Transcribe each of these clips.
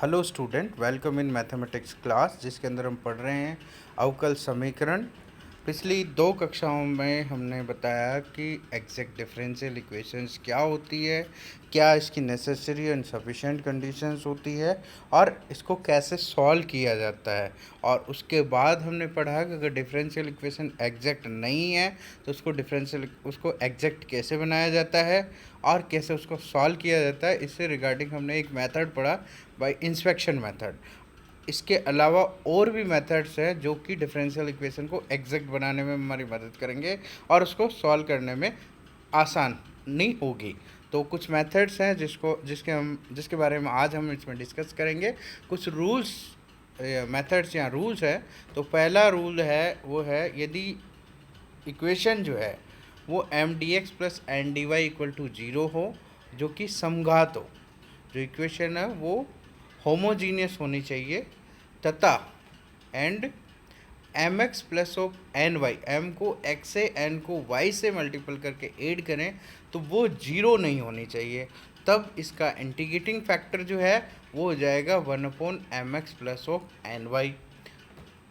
Hello student, welcome in mathematics class, जिसके अंदर हम पढ़ रहे हैं अवकल समीकरण। पिछली दो कक्षाओं में हमने बताया कि एग्जैक्ट डिफरेंशियल इक्वेशंस क्या होती है, क्या इसकी नेसेसरी एंड सफिशिएंट कंडीशंस होती है और इसको कैसे सॉल्व किया जाता है। और उसके बाद हमने पढ़ा कि अगर डिफरेंशियल इक्वेशन एग्जैक्ट नहीं है तो उसको एग्जैक्ट कैसे बनाया जाता है और कैसे उसको सॉल्व किया जाता है। इससे रिगार्डिंग हमने एक मेथड पढ़ा, बाय इंस्पेक्शन मेथड। इसके अलावा और भी मेथड्स हैं जो कि डिफरेंशियल इक्वेशन को एग्जैक्ट बनाने में हमारी मदद करेंगे और उसको सॉल्व करने में आसानी होगी। तो कुछ मेथड्स हैं जिसके बारे में आज हम इसमें डिस्कस करेंगे। कुछ रूल्स, मेथड्स या रूल्स हैं। तो पहला रूल है वो है, यदि इक्वेशन जो है वो M D x plus N D Y equal to zero हो, जो कि समघात हो, जो इक्वेशन है वो होमोजीनियस होनी चाहिए, तथा and M x plus of N Y, M को एक्स से एन को वाई से मल्टीपल करके ऐड करें तो वो जीरो नहीं होनी चाहिए। तब इसका इंटीग्रेटिंग फैक्टर जो है वो हो जाएगा 1/mx plus of N y.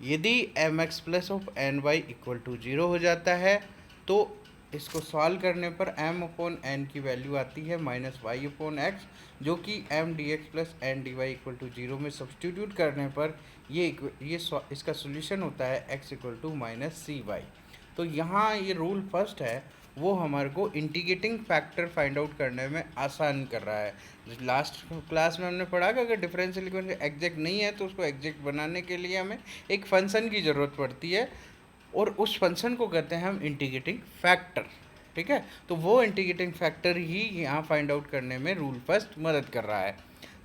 यदि m x plus of N y equal to zero हो जाता है तो इसको सॉल्व करने पर m अपॉन एन की वैल्यू आती है -y अपॉन एक्स, जो कि m D x plus N D Y equal to zero में सब्सटीट्यूट करने पर इसका सोल्यूशन होता है x इक्वल टू -cy। तो यहाँ ये रूल फर्स्ट है, वो हमारे को इंटीग्रेटिंग फैक्टर फाइंड आउट करने में आसान कर रहा है। लास्ट क्लास में हमने पढ़ा कि अगर डिफरेंशियल इक्वेशन एग्जैक्ट नहीं है तो उसको एग्जैक्ट बनाने के लिए हमें एक फंक्शन की ज़रूरत पड़ती है और उस फंक्शन को कहते हैं हम इंटीग्रेटिंग फैक्टर। ठीक है, तो वो इंटीग्रेटिंग फैक्टर ही यहाँ फाइंड आउट करने में रूल फर्स्ट मदद कर रहा है।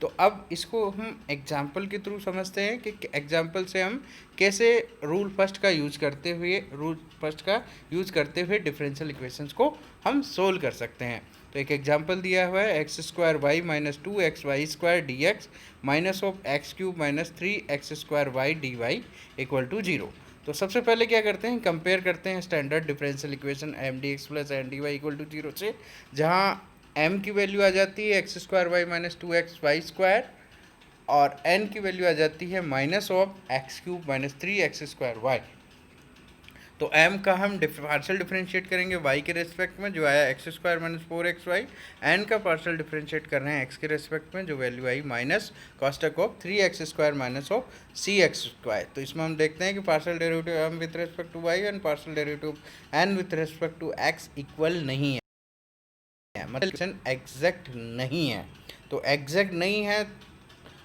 तो अब इसको हम एग्जाम्पल के थ्रू समझते हैं कि एग्जाम्पल से हम कैसे रूल फर्स्ट का यूज करते हुए डिफरेंशियल इक्वेशंस को हम सोल्व कर सकते हैं। तो एक एग्जाम्पल दिया हुआ है, X square Y minus two X Y square D X minus of x cube minus three x square Y D Y equal to zero. तो सबसे पहले क्या करते हैं, कंपेयर करते हैं standard differential equation M D x plus N D Y equal to zero से, जहाँ m की वैल्यू आ जाती है X square Y minus two X Y square और n की वैल्यू आ जाती है minus of x cube minus three x square y. तो m का हम पार्शियल डिफरेंशिएट करेंगे y के रेस्पेक्ट में, जो आया x square minus four x y. n का पार्शियल डिफरेंशिएट कर रहे हैं x के रेस्पेक्ट में, जो वैल्यू आई माइनस कॉस्टक of three x square minus of c x square. तो इसमें हम देखते हैं कि partial derivative m with respect to y and partial derivative n with respect to x equal नहीं है, मतलब एग्जैक्ट नहीं है। तो एग्जैक्ट नहीं है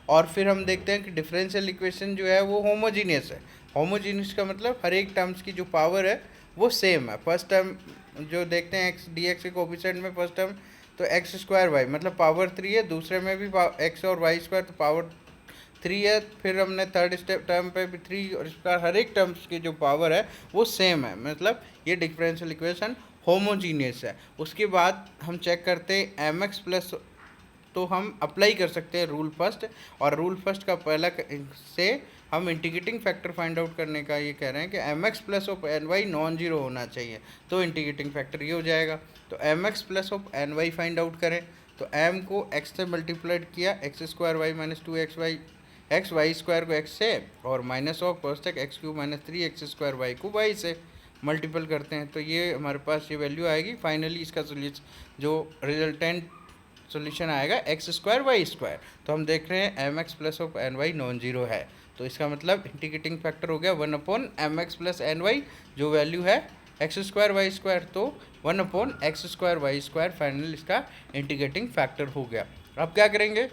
और फिर हम देखते हैं कि डिफरेंशियल इक्वेशन जो है वो होमोजीनियस है। होमोजीनियस का मतलब हर एक टर्म्स की जो पावर है वो सेम है। फर्स्ट टर्म जो देखते हैं एक्स डी एक्स के कोफिशिएंट में, फर्स्ट टर्म तो एक्स स्क्वायर वाई मतलब पावर थ्री है, दूसरे में भी एक्स और वाई स्क्वायर तो पावर थ्री है, फिर हमने थर्ड स्टेप टर्म पे भी थ्री, और इस प्रकार हर एक टर्म्स की जो पावर है वो सेम है, मतलब ये डिफरेंशियल इक्वेशन होमोजीनियस है। उसके बाद हम चेक करते हैं एम एक्स प्लस, तो हम अप्लाई कर सकते हैं रूल फर्स्ट, और रूल फर्स्ट का पहला से हम इंटीग्रेटिंग फैक्टर फाइंड आउट करने का ये कह रहे हैं कि M x plus of N Y non zero होना चाहिए, तो इंटीग्रेटिंग फैक्टर ये हो जाएगा। तो M x plus of N Y find out करें तो एम को एक्स से मल्टीप्लाइड किया, X square Y minus two X Y square को एक्स से, और माइनस ऑफ फर्स्ट तक X cube minus three x square Y को वाई से मल्टीपल करते हैं, तो ये हमारे पास ये वैल्यू आएगी। फाइनली इसका सोल्यूशन जो रिजल्टेंट सोल्यूशन आएगा एक्स स्क्वायर वाई स्क्वायर। तो हम देख रहे हैं M x plus of N Y non zero है, तो इसका मतलब इंटीग्रेटिंग फैक्टर हो गया 1/mx प्लस एन वाई, जो वैल्यू है एक्स स्क्वायर वाई स्क्वायर, तो 1/x square Y square final इसका इंटीग्रेटिंग फैक्टर हो गया। अब क्या करेंगे,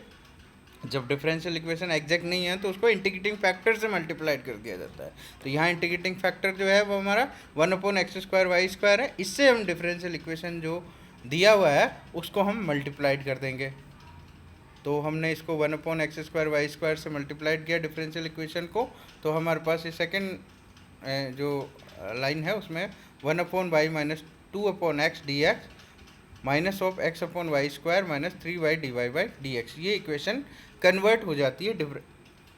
जब डिफरेंशियल इक्वेशन एग्जैक्ट नहीं है तो उसको इंटीग्रेटिंग फैक्टर से मल्टीप्लाइड कर दिया जाता है। तो यहाँ इंटीग्रेटिंग फैक्टर जो है वो हमारा 1/x स्क्वायर वाई स्क्वायर है, इससे हम डिफरेंशियल इक्वेशन जो दिया हुआ है उसको हम मल्टीप्लाइड कर देंगे। तो हमने इसको 1/x स्क्वायर वाई स्क्वायर से मल्टीप्लाइड किया डिफरेंशियल इक्वेशन को, तो हमारे पास ये सेकेंड जो लाइन है उसमें 1/y minus 2/x D X minus of X upon Y square minus three Y D Y by D X, ये इक्वेशन कन्वर्ट हो जाती है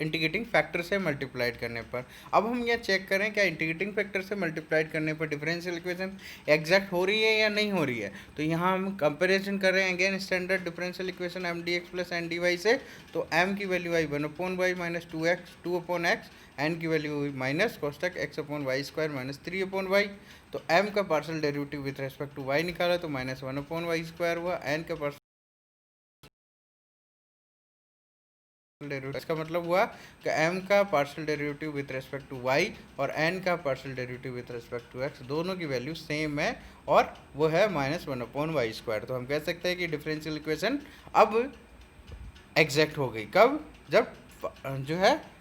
इंटीग्रेटिंग फैक्टर से मल्टीप्लाइड करने पर। अब हम यह चेक करें क्या इंटीग्रेटिंग फैक्टर से मल्टीप्लाइड करने पर डिफरेंशियल इक्वेशन एग्जैक्ट हो रही है या नहीं हो रही है। तो यहाँ हम कंपेरिजन कर रहे हैं again standard differential equation M D x plus N D Y से। तो एम की वैल्यू आई 1/y माइनस 2x एन की वैल्यू हुई माइनस कोष्टक x/y² माइनस 3/y। तो m का partial derivative with respect to y निकाला तो माइनस 1/y² हुआ। n का पार्शियल डेरिवेटिव, इसका मतलब हुआ कि m का partial derivative with respect to y और n का partial derivative with respect to x दोनों की वैल्यू सेम है और वो है माइनस 1/y²। तो हम कह सकते हैं कि डिफरेंशियल इक्वेशन अब एग्जैक्ट हो गई। कब? जब जो है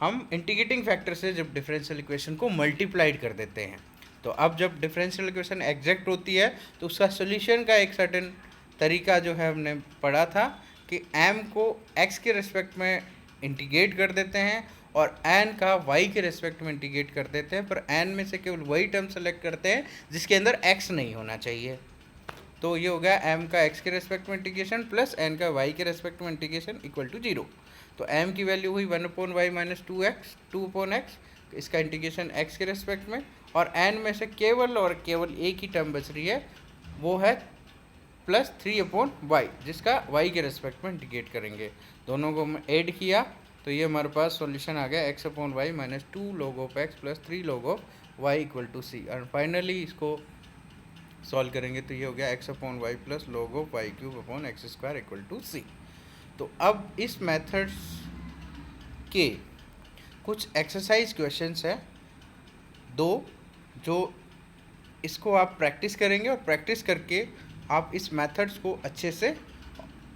हम इंटीग्रेटिंग फैक्टर से जब डिफरेंशियल इक्वेशन को मल्टीप्लाइड कर देते हैं। तो अब जब डिफरेंशियल इक्वेशन एग्जैक्ट होती है तो उसका सोल्यूशन का एक सर्टेन तरीका जो है हमने पढ़ा था कि m को x के रिस्पेक्ट में इंटीग्रेट कर देते हैं और n का y के रिस्पेक्ट में इंटीग्रेट कर देते हैं, पर n में से केवल वही टर्म सेलेक्ट करते हैं जिसके अंदर x नहीं होना चाहिए। तो ये हो गया m का x के रिस्पेक्ट में इंटीग्रेशन प्लस n का y के रिस्पेक्ट में इंटीग्रेशन इक्वल टू 0। तो m की वैल्यू हुई 1/y माइनस 2x, इसका इंटीग्रेशन x के रिस्पेक्ट में, और n में से केवल और केवल एक ही टर्म बच रही है, वो है प्लस 3/y, जिसका y के रेस्पेक्ट में इंटीग्रेट करेंगे। दोनों को ऐड किया तो ये हमारे पास सॉल्यूशन आ गया x/y minus 2 log of x plus 3 log of y equal to c। और फाइनली इसको सॉल्व करेंगे तो ये हो गया x/y plus log of y³ equal to c। तो अब इस मेथड्स के कुछ एक्सरसाइज क्वेश्चंस है दो, जो इसको आप प्रैक्टिस करेंगे और प्रैक्टिस करके आप इस मेथड्स को अच्छे से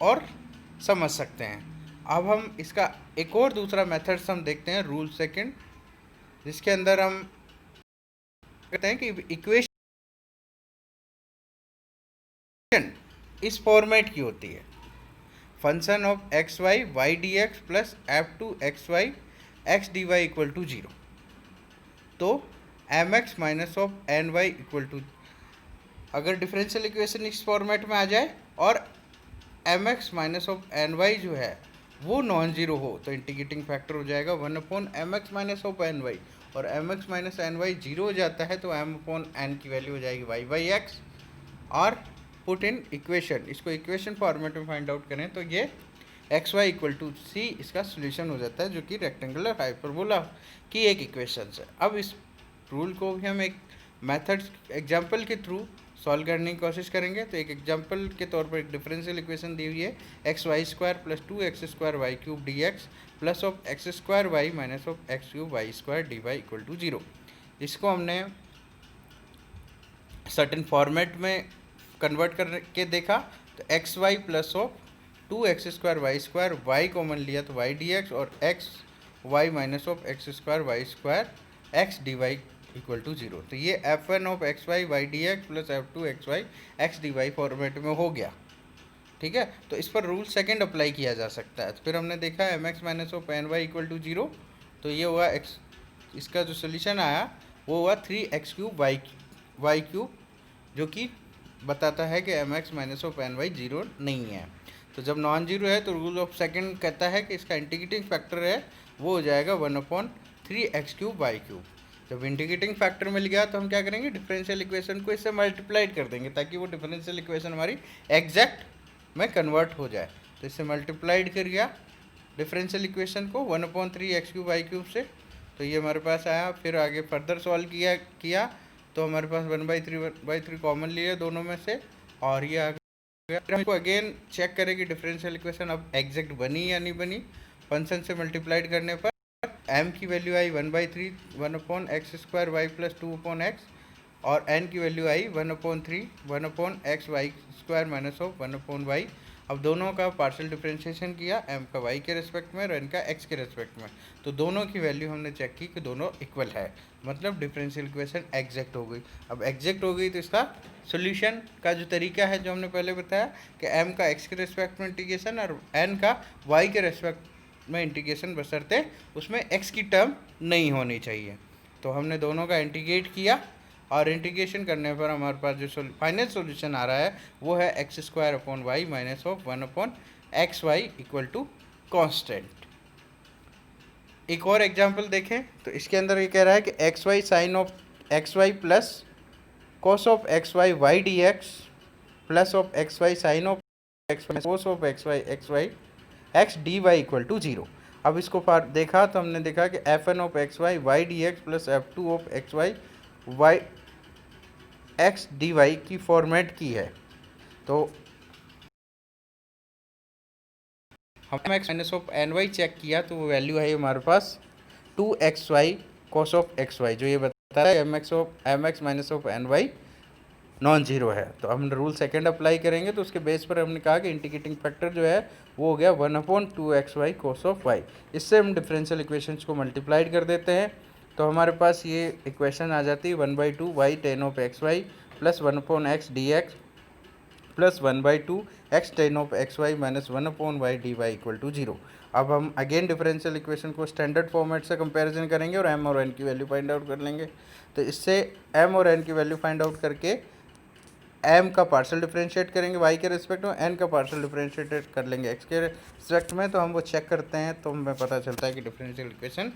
और समझ सकते हैं। अब हम इसका एक और दूसरा मेथड्स हम देखते हैं, रूल सेकंड, जिसके अंदर हम कहते हैं कि इक्वेशन इस फॉर्मेट की होती है, function of x y y d x plus f2xy x dy equal to 0। तो mx minus of ny equal to, अगर डिफरेंशियल इक्वेशन इस फॉर्मेट में आ जाए और mx माइनस ऑफ ny जो है वो नॉन जीरो हो तो इंटीग्रेटिंग फैक्टर हो जाएगा 1/mx माइनस ऑफ ny, और mx माइनस ny जीरो हो जाता है तो m/n की वैल्यू हो जाएगी y/x। और पुट इन इक्वेशन, इसको इक्वेशन फॉर्मेट में फाइंड आउट करें तो ये xy इक्वल टू c इसका सोल्यूशन हो जाता है, जो कि रेक्टेंगुलर हाइपरबोला की एक इक्वेशन है। अब इस रूल को भी हम एक मेथड एग्जाम्पल के थ्रू सॉल्व करने की कोशिश करेंगे। तो एक एग्जांपल के तौर पर एक डिफरेंशियल इक्वेशन दी हुई है xy² plus 2x² y³ dx plus of x² y minus of x³ y² dy equal to 0। इसको हमने सर्टेन फॉर्मेट में कन्वर्ट करके देखा तो xy plus of 2x² y² y common लिया तो y dx और x y minus of x² y² x dy equal to 0। तो ये f1 of x y y d x plus f2 x y x d y format में हो गया। ठीक है, तो इस पर रूल सेकंड अप्लाई किया जा सकता है। तो फिर हमने देखा m x minus of N y equal to 0। तो ये हुआ एक्स, इसका जो सोल्यूशन आया वो हुआ 3x³ y³ जो कि बताता है कि M x minus of N y 0 नहीं है। तो जब नॉन जीरो है तो रूल ऑफ सेकंड कहता है कि इसका इंटीग्रेटिंग फैक्टर है वो हो जाएगा 1/3x³ y³। जब इंटीग्रेटिंग फैक्टर मिल गया तो हम क्या करेंगे, डिफरेंशियल इक्वेशन को इससे मल्टीप्लाइड कर देंगे ताकि वो डिफरेंशियल इक्वेशन हमारी एग्जैक्ट में कन्वर्ट हो जाए। तो इससे मल्टीप्लाइड कर गया डिफरेंशियल इक्वेशन को 1/3x³ y³ से। तो ये हमारे पास आया। फिर आगे फर्दर सॉल्व किया तो हमारे पास 1/3 कॉमन लिया दोनों में से और ये आ गया। फिर हमको अगेन चेक करें कि डिफरेंशियल इक्वेशन अब एग्जैक्ट बनी या नहीं बनी। फंक्शन से मल्टीप्लाइड करने पर m की वैल्यू आई 1/3 1/x² y प्लस 2/x और n की value I 1/3 1/x y² minus of 1/y। अब दोनों का पार्शियल डिफरेंशिएशन किया, m का y के रेस्पेक्ट में और n का x के रेस्पेक्ट में। तो दोनों की वैल्यू हमने चेक की कि दोनों इक्वल है, मतलब डिफरेंशियल इक्वेशन एग्जैक्ट हो गई। अब एग्जैक्ट हो गई तो इसका सोल्यूशन का जो तरीका है जो हमने पहले बताया कि m का x के रेस्पेक्ट में इंटीग्रेशन और n का y के रेस्पेक्ट में इंटीग्रेशन बशर्ते उसमें x की टर्म नहीं होनी चाहिए। तो हमने दोनों का इंटीग्रेट किया और इंटीग्रेशन करने पर हमारे पास जो फाइनल सॉल्यूशन आ रहा है वो है x² y minus of 1/xy equal to constant. एक और एग्जांपल देखें तो इसके अंदर ये कह रहा है कि x y sine of x y plus cos of x y y d x plus of x y sine of x y cos of x y x d Y equal to 0। अब इसको देखा तो हमने देखा कि f n of x y y d x plus f two of x y x d y की format की है। तो हम x minus of N Y check किया तो वो वैल्यू है हमारे पास 2xy cos ऑफ xy, जो ये बता रहा है m x minus of N Y non zero है। तो हम रूल सेकंड अप्लाई करेंगे तो उसके बेस पर हमने कहा कि इंटीग्रेटिंग फैक्टर जो है वो हो गया 1/2xy cos ऑफ y। इससे हम डिफरेंशियल इक्वेशंस को मल्टीप्लाइड कर देते हैं तो हमारे पास ये इक्वेशन आ जाती है 1/2y tan of xy plus 1/x dx plus 1/2x tan of xy minus 1/y dy equal to 0। अब हम अगेन डिफरेंशियल इक्वेशन को स्टैंडर्ड फॉर्मेट से कंपैरिजन करेंगे और m और n की वैल्यू फाइंड आउट कर लेंगे। तो इससे m और n की वैल्यू फाइंड आउट करके m का पार्शियल डिफरेंशिएट करेंगे y के रिस्पेक्ट में, n का पार्शियल डिफरेंशिएट कर लेंगे x के रिस्पेक्ट में। तो हम वो चेक करते हैं तो हमें पता चलता है कि डिफरेंशियल इक्वेशन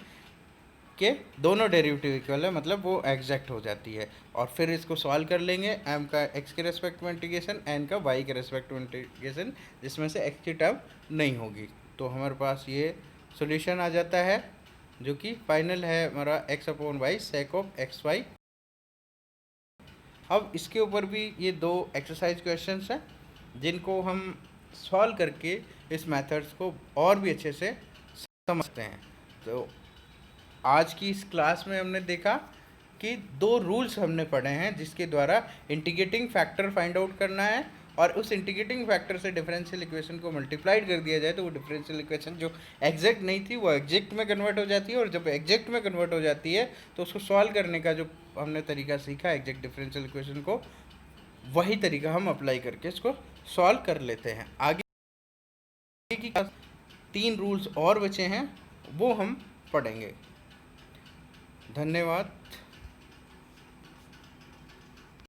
के दोनों डेरिवेटिव इक्वल है, मतलब वो एग्जैक्ट हो जाती है। और फिर इसको सॉल्व कर लेंगे, m का x के रेस्पेक्ट में इंटीग्रेशन, n का y के रेस्पेक्ट में इंटीग्रेशन, जिसमें से x की टर्म नहीं होगी। तो हमारे पास ये सॉल्यूशन आ जाता है जो कि फाइनल है हमारा x/y sec ऑफ xy। अब इसके ऊपर भी ये दो एक्सरसाइज क्वेश्चंस हैं जिनको हम सॉल्व करके इस मेथड्स को और भी अच्छे से समझते हैं। तो आज की इस क्लास में हमने देखा कि दो रूल्स हमने पढ़े हैं जिसके द्वारा इंटीग्रेटिंग फैक्टर फाइंड आउट करना है और उस इंटीग्रेटिंग फैक्टर से डिफरेंशियल इक्वेशन को मल्टीप्लाइड कर दिया जाए तो वो डिफरेंशियल इक्वेशन जो एग्जैक्ट नहीं थी वो एग्जैक्ट में कन्वर्ट हो जाती है, और जब एग्जैक्ट में कन्वर्ट हो जाती है तो उसको सॉल्व करने का जो हमने तरीका सीखा एग्जैक्ट डिफरेंशियल इक्वेशन को, वही तरीका हम अप्लाई करके इसको सॉल्व कर लेते हैं। आगे की 3 रूल्स और बचे हैं वो हम पढ़ेंगे। धन्यवाद।